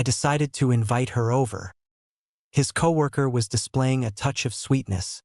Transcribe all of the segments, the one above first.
I decided to invite her over. His coworker was displaying a touch of sweetness,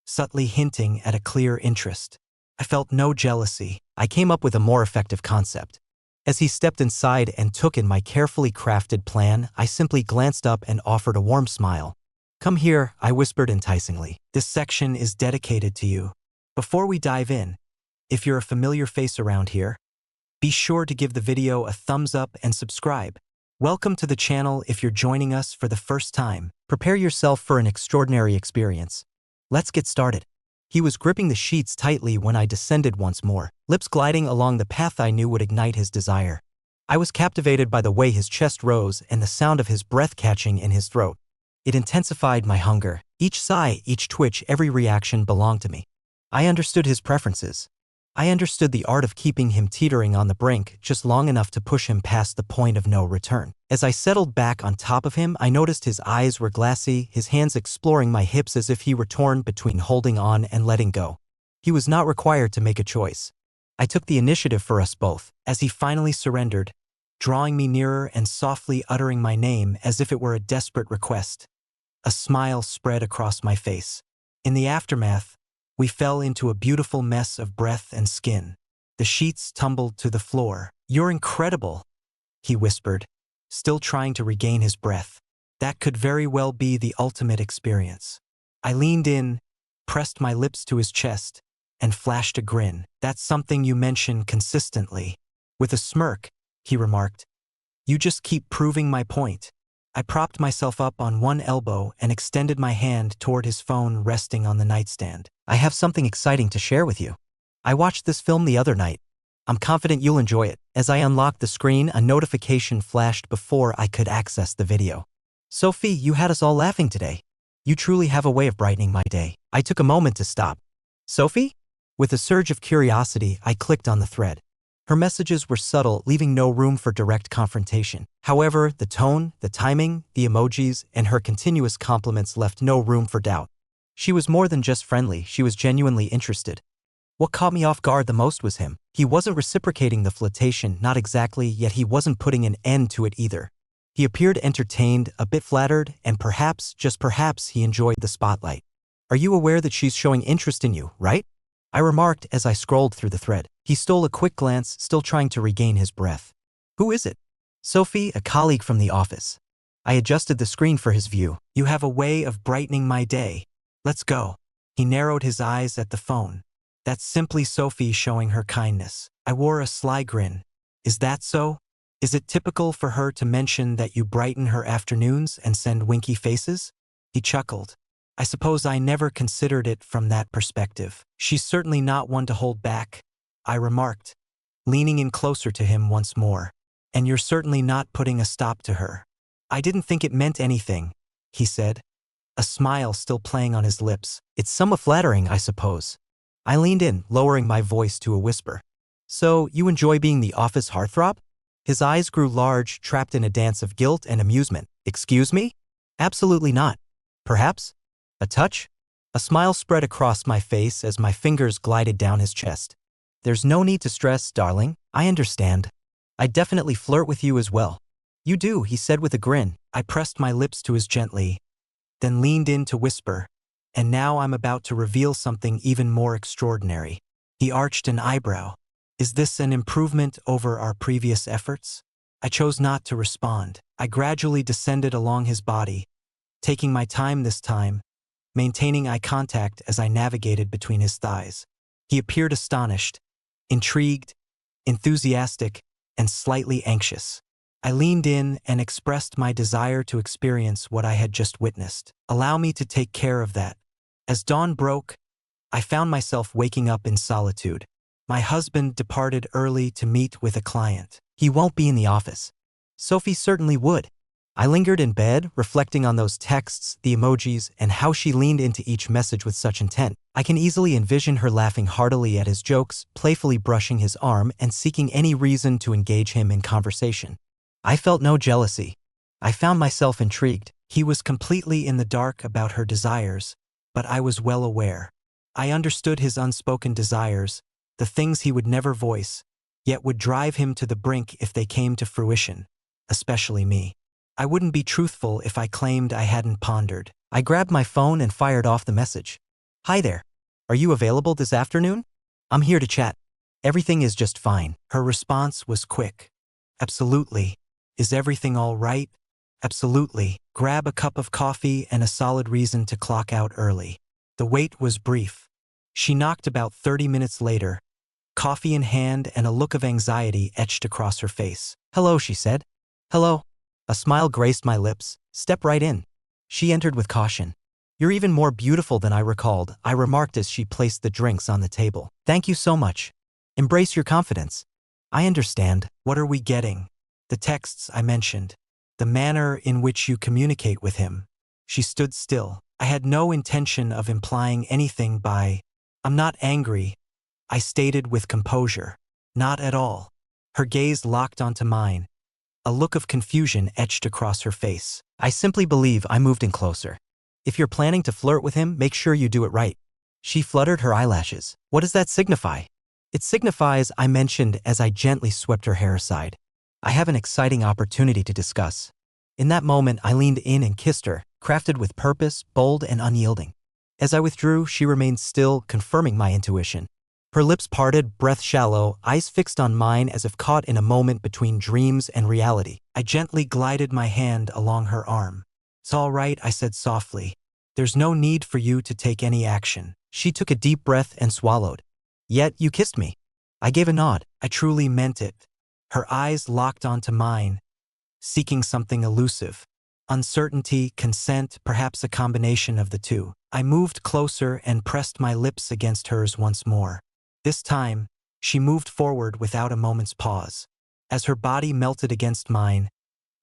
subtly hinting at a clear interest. I felt no jealousy. I came up with a more effective concept. As he stepped inside and took in my carefully crafted plan, I simply glanced up and offered a warm smile. "Come here," I whispered enticingly. "This section is dedicated to you." Before we dive in, if you're a familiar face around here, be sure to give the video a thumbs up and subscribe. Welcome to the channel if you're joining us for the first time. Prepare yourself for an extraordinary experience. Let's get started. He was gripping the sheets tightly when I descended once more, lips gliding along the path I knew would ignite his desire. I was captivated by the way his chest rose and the sound of his breath catching in his throat. It intensified my hunger. Each sigh, each twitch, every reaction belonged to me. I understood his preferences. I understood the art of keeping him teetering on the brink just long enough to push him past the point of no return. As I settled back on top of him, I noticed his eyes were glassy, his hands exploring my hips as if he were torn between holding on and letting go. He was not required to make a choice. I took the initiative for us both, as he finally surrendered, drawing me nearer and softly uttering my name as if it were a desperate request. A smile spread across my face. In the aftermath, we fell into a beautiful mess of breath and skin. The sheets tumbled to the floor. "You're incredible," he whispered, still trying to regain his breath. That could very well be the ultimate experience. I leaned in, pressed my lips to his chest, and flashed a grin. "That's something you mention consistently." With a smirk, he remarked, "You just keep proving my point." I propped myself up on one elbow and extended my hand toward his phone resting on the nightstand. "I have something exciting to share with you. I watched this film the other night. I'm confident you'll enjoy it." As I unlocked the screen, a notification flashed before I could access the video. "Sophie, you had us all laughing today. You truly have a way of brightening my day." I took a moment to stop. "Sophie?" With a surge of curiosity, I clicked on the thread. Her messages were subtle, leaving no room for direct confrontation. However, the tone, the timing, the emojis, and her continuous compliments left no room for doubt. She was more than just friendly, she was genuinely interested. What caught me off guard the most was him. He wasn't reciprocating the flirtation, not exactly, yet he wasn't putting an end to it either. He appeared entertained, a bit flattered, and perhaps, just perhaps, he enjoyed the spotlight. "Are you aware that she's showing interest in you, right?" I remarked as I scrolled through the thread. He stole a quick glance, still trying to regain his breath. "Who is it?" "Sophie, a colleague from the office." I adjusted the screen for his view. "You have a way of brightening my day. Let's go." He narrowed his eyes at the phone. "That's simply Sophie showing her kindness." I wore a sly grin. "Is that so? Is it typical for her to mention that you brighten her afternoons and send winky faces?" He chuckled. "I suppose I never considered it from that perspective." "She's certainly not one to hold back," I remarked, leaning in closer to him once more. "And you're certainly not putting a stop to her." "I didn't think it meant anything," he said, a smile still playing on his lips. "It's somewhat flattering, I suppose." I leaned in, lowering my voice to a whisper. "So, you enjoy being the office heartthrob?" His eyes grew large, trapped in a dance of guilt and amusement. "Excuse me?" "Absolutely not." "Perhaps? A touch?" A smile spread across my face as my fingers glided down his chest. "There's no need to stress, darling. I understand. I definitely flirt with you as well." "You do," he said with a grin. I pressed my lips to his gently, then leaned in to whisper, "And now I'm about to reveal something even more extraordinary." He arched an eyebrow. "Is this an improvement over our previous efforts?" I chose not to respond. I gradually descended along his body, taking my time this time, maintaining eye contact as I navigated between his thighs. He appeared astonished, intrigued, enthusiastic, and slightly anxious. I leaned in and expressed my desire to experience what I had just witnessed. "Allow me to take care of that." As dawn broke, I found myself waking up in solitude. My husband departed early to meet with a client. He won't be in the office. Sophie certainly would. I lingered in bed, reflecting on those texts, the emojis, and how she leaned into each message with such intent. I can easily envision her laughing heartily at his jokes, playfully brushing his arm, and seeking any reason to engage him in conversation. I felt no jealousy. I found myself intrigued. He was completely in the dark about her desires, but I was well aware. I understood his unspoken desires, the things he would never voice, yet would drive him to the brink if they came to fruition, especially me. I wouldn't be truthful if I claimed I hadn't pondered. I grabbed my phone and fired off the message. Hi there. Are you available this afternoon? I'm here to chat. Everything is just fine. Her response was quick. Absolutely. Is everything all right? Absolutely. Grab a cup of coffee and a solid reason to clock out early. The wait was brief. She knocked about 30 minutes later, coffee in hand and a look of anxiety etched across her face. Hello, she said. Hello. A smile graced my lips. Step right in. She entered with caution. You're even more beautiful than I recalled, I remarked as she placed the drinks on the table. Thank you so much. Embrace your confidence. I understand. What are we getting? The texts I mentioned. The manner in which you communicate with him. She stood still. I had no intention of implying anything by, I'm not angry, I stated with composure. Not at all. Her gaze locked onto mine. A look of confusion etched across her face. I simply believe I moved in closer. If you're planning to flirt with him, make sure you do it right. She fluttered her eyelashes. What does that signify? It signifies, I mentioned as I gently swept her hair aside. I have an exciting opportunity to discuss. In that moment, I leaned in and kissed her, crafted with purpose, bold and unyielding. As I withdrew, she remained still, confirming my intuition. Her lips parted, breath shallow, eyes fixed on mine as if caught in a moment between dreams and reality. I gently glided my hand along her arm. It's all right, I said softly. There's no need for you to take any action. She took a deep breath and swallowed. Yet you kissed me. I gave a nod. I truly meant it. Her eyes locked onto mine, seeking something elusive. Uncertainty, consent, perhaps a combination of the two. I moved closer and pressed my lips against hers once more. This time, she moved forward without a moment's pause. As her body melted against mine,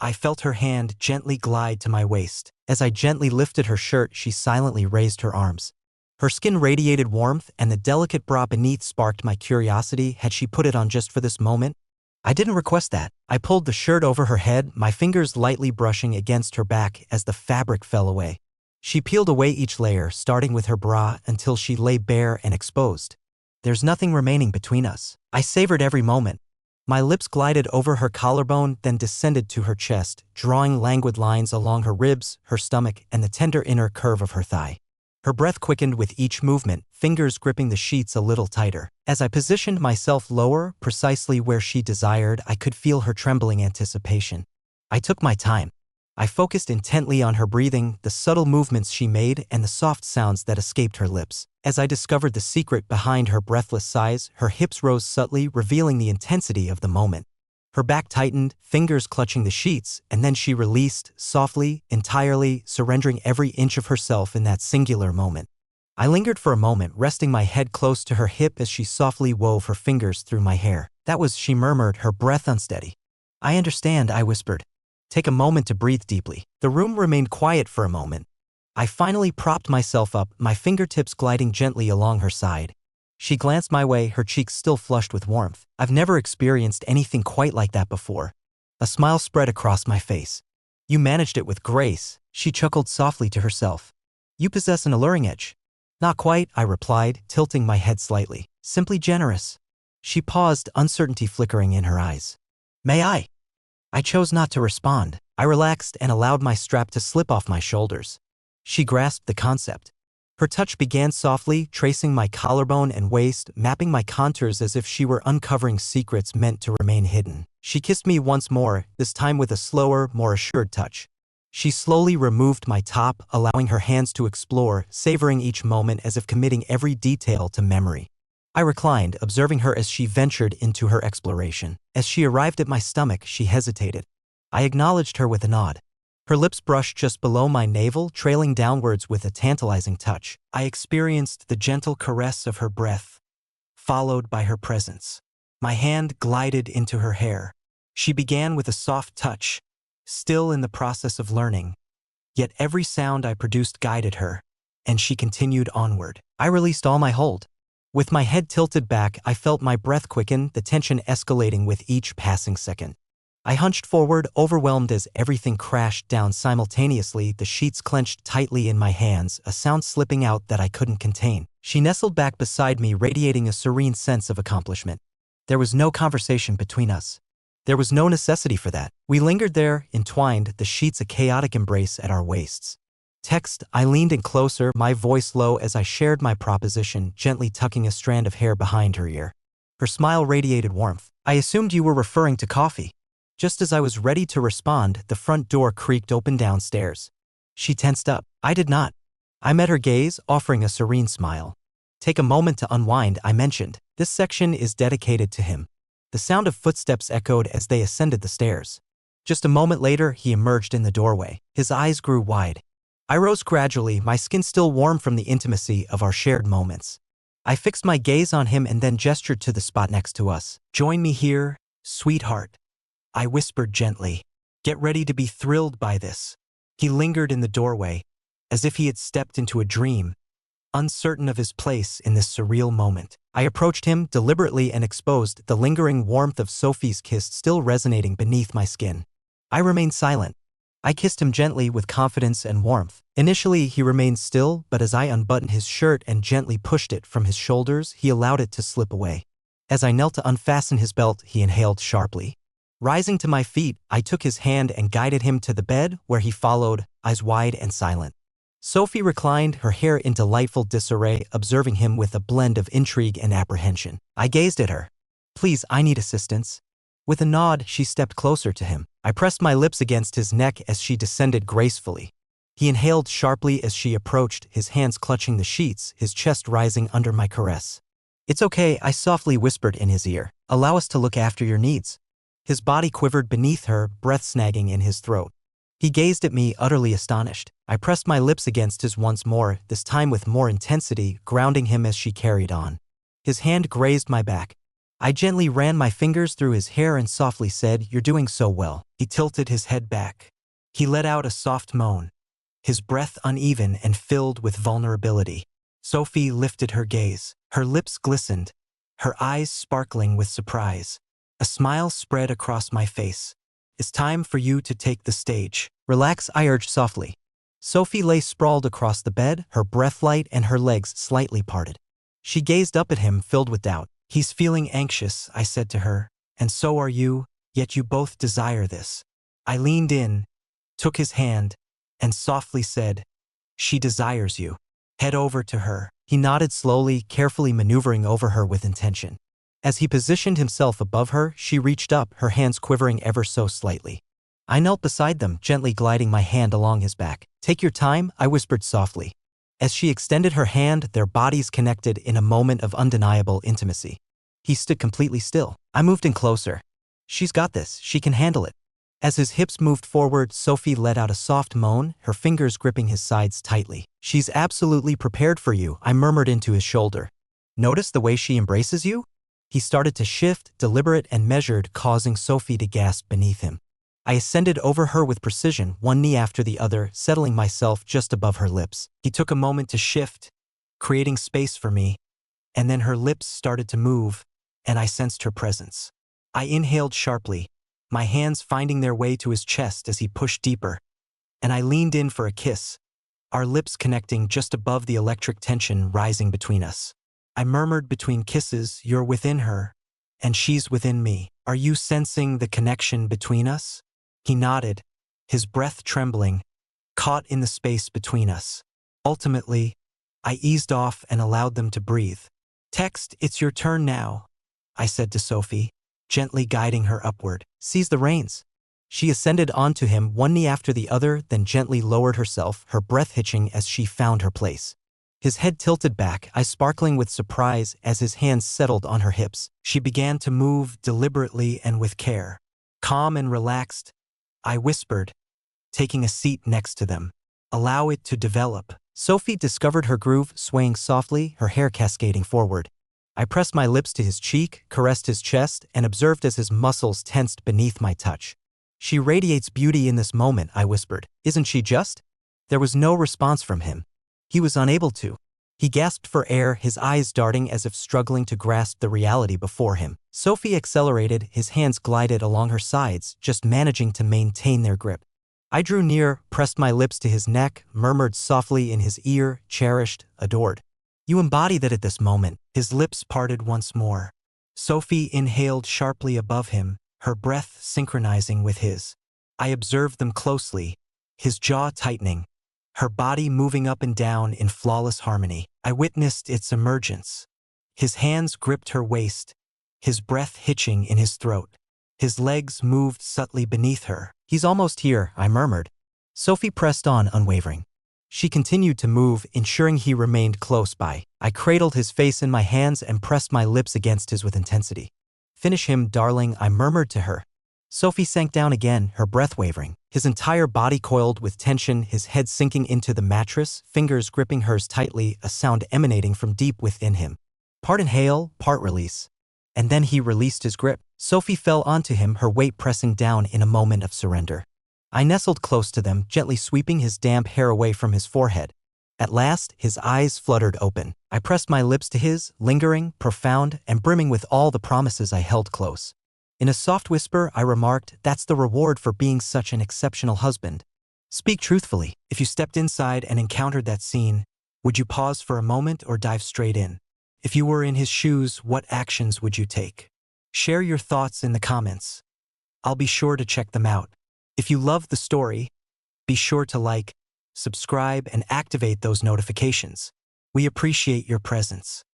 I felt her hand gently glide to my waist. As I gently lifted her shirt, she silently raised her arms. Her skin radiated warmth, and the delicate bra beneath sparked my curiosity. Had she put it on just for this moment? I didn't request that. I pulled the shirt over her head, my fingers lightly brushing against her back as the fabric fell away. She peeled away each layer, starting with her bra until she lay bare and exposed. There's nothing remaining between us. I savored every moment. My lips glided over her collarbone, then descended to her chest, drawing languid lines along her ribs, her stomach, and the tender inner curve of her thigh. Her breath quickened with each movement, fingers gripping the sheets a little tighter. As I positioned myself lower, precisely where she desired, I could feel her trembling anticipation. I took my time. I focused intently on her breathing, the subtle movements she made, and the soft sounds that escaped her lips. As I discovered the secret behind her breathless sighs, her hips rose subtly, revealing the intensity of the moment. Her back tightened, fingers clutching the sheets, and then she released, softly, entirely, surrendering every inch of herself in that singular moment. I lingered for a moment, resting my head close to her hip as she softly wove her fingers through my hair. That was, she murmured, her breath unsteady. I understand, I whispered. Take a moment to breathe deeply. The room remained quiet for a moment. I finally propped myself up, my fingertips gliding gently along her side. She glanced my way, her cheeks still flushed with warmth. I've never experienced anything quite like that before. A smile spread across my face. You managed it with grace, she chuckled softly to herself. You possess an alluring edge. Not quite, I replied, tilting my head slightly. Simply generous. She paused, uncertainty flickering in her eyes. May I? I chose not to respond. I relaxed and allowed my strap to slip off my shoulders. She grasped the concept. Her touch began softly, tracing my collarbone and waist, mapping my contours as if she were uncovering secrets meant to remain hidden. She kissed me once more, this time with a slower, more assured touch. She slowly removed my top, allowing her hands to explore, savoring each moment as if committing every detail to memory. I reclined, observing her as she ventured into her exploration. As she arrived at my stomach, she hesitated. I acknowledged her with a nod. Her lips brushed just below my navel, trailing downwards with a tantalizing touch. I experienced the gentle caress of her breath, followed by her presence. My hand glided into her hair. She began with a soft touch, still in the process of learning. Yet every sound I produced guided her, and she continued onward. I released all my hold. With my head tilted back, I felt my breath quicken, the tension escalating with each passing second. I hunched forward, overwhelmed as everything crashed down simultaneously, the sheets clenched tightly in my hands, a sound slipping out that I couldn't contain. She nestled back beside me, radiating a serene sense of accomplishment. There was no conversation between us. There was no necessity for that. We lingered there, entwined, the sheets a chaotic embrace at our waists. Text, I leaned in closer, my voice low as I shared my proposition, gently tucking a strand of hair behind her ear. Her smile radiated warmth. I assumed you were referring to coffee. Just as I was ready to respond, the front door creaked open downstairs. She tensed up. I did not. I met her gaze, offering a serene smile. Take a moment to unwind, I mentioned. This section is dedicated to him. The sound of footsteps echoed as they ascended the stairs. Just a moment later, he emerged in the doorway. His eyes grew wide. I rose gradually, my skin still warm from the intimacy of our shared moments. I fixed my gaze on him and then gestured to the spot next to us. Join me here, sweetheart. I whispered gently. Get ready to be thrilled by this. He lingered in the doorway, as if he had stepped into a dream, uncertain of his place in this surreal moment. I approached him deliberately and exposed the lingering warmth of Sophie's kiss still resonating beneath my skin. I remained silent. I kissed him gently with confidence and warmth. Initially, he remained still, but as I unbuttoned his shirt and gently pushed it from his shoulders, he allowed it to slip away. As I knelt to unfasten his belt, he inhaled sharply. Rising to my feet, I took his hand and guided him to the bed, where he followed, eyes wide and silent. Sophie reclined, her hair in delightful disarray, observing him with a blend of intrigue and apprehension. I gazed at her. Please, I need assistance. With a nod, she stepped closer to him. I pressed my lips against his neck as she descended gracefully. He inhaled sharply as she approached, his hands clutching the sheets, his chest rising under my caress. It's okay, I softly whispered in his ear. Allow us to look after your needs. His body quivered beneath her, breath snagging in his throat. He gazed at me, utterly astonished. I pressed my lips against his once more, this time with more intensity, grounding him as she carried on. His hand grazed my back. I gently ran my fingers through his hair and softly said, You're doing so well. He tilted his head back. He let out a soft moan, his breath uneven and filled with vulnerability. Sophie lifted her gaze. Her lips glistened, her eyes sparkling with surprise. A smile spread across my face. It's time for you to take the stage. Relax, I urged softly. Sophie lay sprawled across the bed, her breath light and her legs slightly parted. She gazed up at him, filled with doubt. He's feeling anxious, I said to her, and so are you, yet you both desire this. I leaned in, took his hand, and softly said, She desires you. Head over to her. He nodded slowly, carefully maneuvering over her with intention. As he positioned himself above her, she reached up, her hands quivering ever so slightly. I knelt beside them, gently gliding my hand along his back. Take your time, I whispered softly. As she extended her hand, their bodies connected in a moment of undeniable intimacy. He stood completely still. I moved in closer. She's got this, she can handle it. As his hips moved forward, Sophie let out a soft moan, her fingers gripping his sides tightly. She's absolutely prepared for you, I murmured into his shoulder. Notice the way she embraces you? He started to shift, deliberate and measured, causing Sophie to gasp beneath him. I ascended over her with precision, one knee after the other, settling myself just above her lips. He took a moment to shift, creating space for me, and then her lips started to move, and I sensed her presence. I inhaled sharply, my hands finding their way to his chest as he pushed deeper, and I leaned in for a kiss, our lips connecting just above the electric tension rising between us. I murmured between kisses, You're within her, and she's within me. Are you sensing the connection between us? He nodded, his breath trembling, caught in the space between us. Ultimately, I eased off and allowed them to breathe. Text, it's your turn now, I said to Sophie, gently guiding her upward. Seize the reins. She ascended onto him, one knee after the other, then gently lowered herself, her breath hitching as she found her place. His head tilted back, eyes sparkling with surprise as his hands settled on her hips. She began to move deliberately and with care. Calm and relaxed, I whispered, taking a seat next to them. Allow it to develop. Sophie discovered her groove, swaying softly, her hair cascading forward. I pressed my lips to his cheek, caressed his chest, and observed as his muscles tensed beneath my touch. She radiates beauty in this moment, I whispered. Isn't she just? There was no response from him. He was unable to. He gasped for air, his eyes darting as if struggling to grasp the reality before him. Sophie accelerated, his hands glided along her sides, just managing to maintain their grip. I drew near, pressed my lips to his neck, murmured softly in his ear, cherished, adored. You embody that at this moment. His lips parted once more. Sophie inhaled sharply above him, her breath synchronizing with his. I observed them closely, his jaw tightening, her body moving up and down in flawless harmony. I witnessed its emergence. His hands gripped her waist, his breath hitching in his throat. His legs moved subtly beneath her. "He's almost here," I murmured. Sophie pressed on, unwavering. She continued to move, ensuring he remained close by. I cradled his face in my hands and pressed my lips against his with intensity. "Finish him, darling," I murmured to her. Sophie sank down again, her breath wavering. His entire body coiled with tension, his head sinking into the mattress, fingers gripping hers tightly, a sound emanating from deep within him. Part inhale, part release. And then he released his grip. Sophie fell onto him, her weight pressing down in a moment of surrender. I nestled close to them, gently sweeping his damp hair away from his forehead. At last, his eyes fluttered open. I pressed my lips to his, lingering, profound, and brimming with all the promises I held close. In a soft whisper, I remarked, "That's the reward for being such an exceptional husband. Speak truthfully. If you stepped inside and encountered that scene, would you pause for a moment or dive straight in? If you were in his shoes, what actions would you take?" Share your thoughts in the comments. I'll be sure to check them out. If you loved the story, be sure to like, subscribe, and activate those notifications. We appreciate your presence.